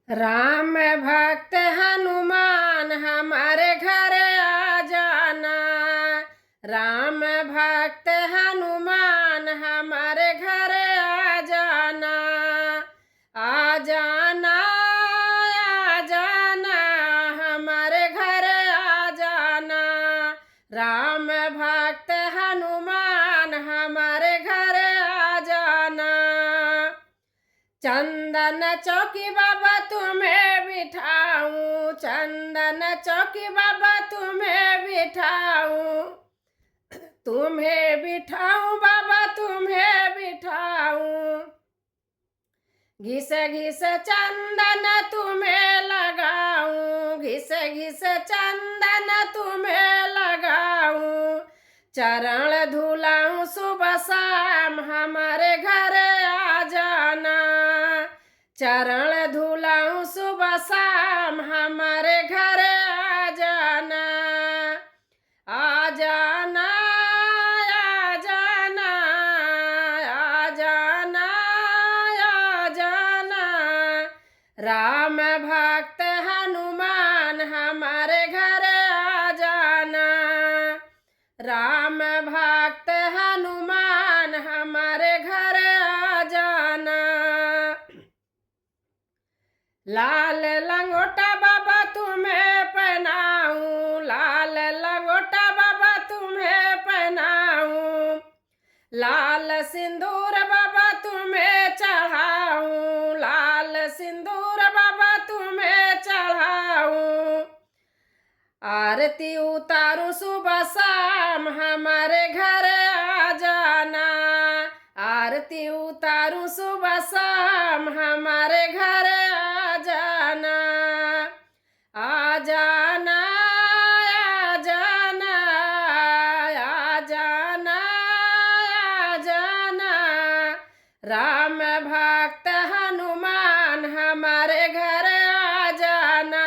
राम भक्त हनुमान हमारे घर आ जाना। राम भक्त हनुमान हमारे घर आ जाना। आ जाना, आ जाना, हमारे घर आ जाना। राम भक्त हनुमान हमारे घर आ जाना। चंदन चौकी बाबा तुम्हें बिठाऊं, चंदन चौकी बाबा तुम्हें बिठाऊं, तुम्हें बिठाऊं बाबा तुम्हें बिठाऊं। घिस घिस चंदन तुम्हें लगाऊं, घिस घिस चंदन तुम्हें लगाऊं। चरण धुलाऊं सुबह शाम हमारे घर आ जाना। चरण धुलाऊं सुबह शाम हमारे घर आ जाना। आ जाना, आ जाना, आ जाना, आ जाना। राम भक्त हनुमान हमारे घर आ जाना। राम भक्त हनुमान हमारे घर आ जाना। लाल लंगोटा बाबा तुम्हें पहनाऊं, लाल लंगोटा बाबा तुम्हें पहनाऊं। लाल सिंदूर बाबा तुम्हें चढ़ाऊं, लाल सिंदूर बाबा तुम्हें चढ़ाऊं। आरती उतारूं सुबह शाम हमारे घर आ जाना। आरती उतारूं सुबह शाम हमारे घर आ जाना। आ जाना, आ जाना, आ जाना, आ जाना। राम भक्त हनुमान हमारे घर आ जाना।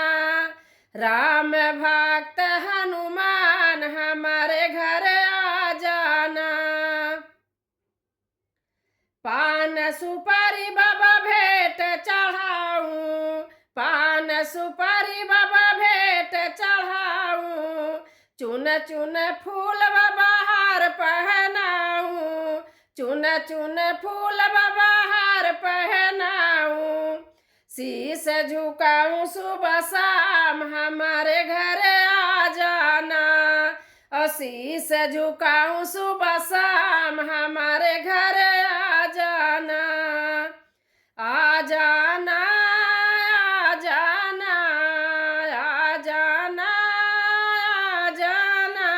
राम भक्त हनुमान हमारे घर आ जाना। पान सुपारी बाबा भेंट चढ़ाऊं, पान सुपारी बाबा भेंट चढ़ाऊं। चुन चुन फूल बाबा हार पहनाऊं, चुन चुन फूल बाबा हार पहनाऊं। शीश झुकाऊं सुबह शाम हमारे घर आ जाना। शीश झुकाऊं सुबह शाम हमारे घर आ जाना। आ जाना, आ जाना, आ जाना, आ जाना।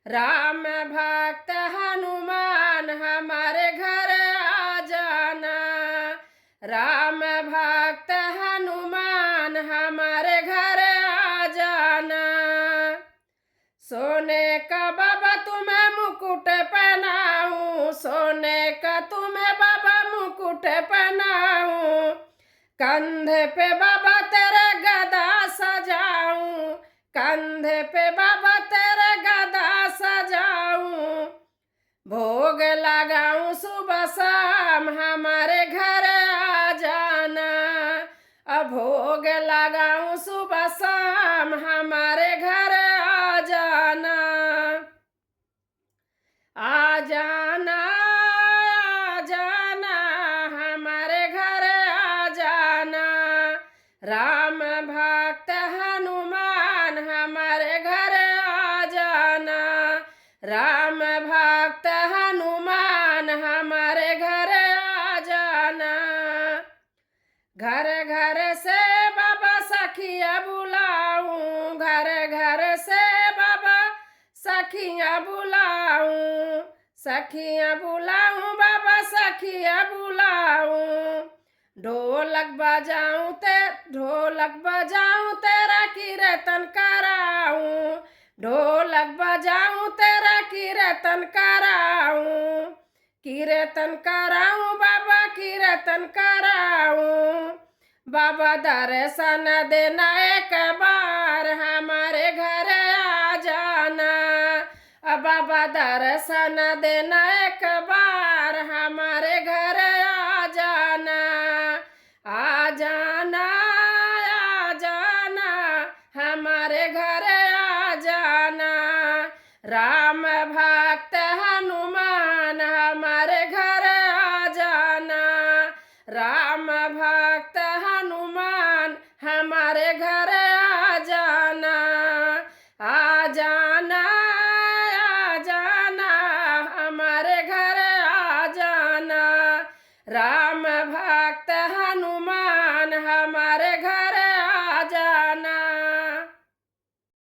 राम भक्त हनुमान हमारे घर आ जाना। राम भक्त हनुमान हमारे घर आ जाना। सोने का बाबा तुम्हें मुकुट पहनाऊं, सोने का तुम्हें बाबा मुकुट पहनाऊं। कंधे पे बाबा तेरे गदा सजाऊं, कंधे पे बाबा तेरे गदा सजाऊं। भोग लगाऊं सुबह शाम हमारे घर आ जाना। भोग लगाऊं सुबह शाम हमारे घर आ जाना। आ जाना, आ जाना, हमारे घर आ जाना। राम भक्त हनुमान हमारे घर आ जाना। राम भक्त हनुमान हमारे घर आ जाना। घर घर से बाबा सखिया बुलाऊं, घर घर से बाबा सखिया बुलाऊं। सखिया बुलाऊं बाबा सखिया बुलाऊं। ढोलक बजाऊं ढोलक बजाऊं तेरा कीर्तन कराऊं। ढोलक बजाऊं तेरा कीर्तन कराऊं। कीर्तन कराऊं बाबा कीर्तन कराऊं। बाबा दर्शन देना एक बार हमारे घर आ जाना। बाबा दर्शन देना एक बार हमारे घर आ जाना। आ जाना, राम भक्त हनुमान हमारे घर आ जाना। राम भक्त हनुमान हमारे घर आ जाना। आ जाना, आ जाना, हमारे घर आ जाना। राम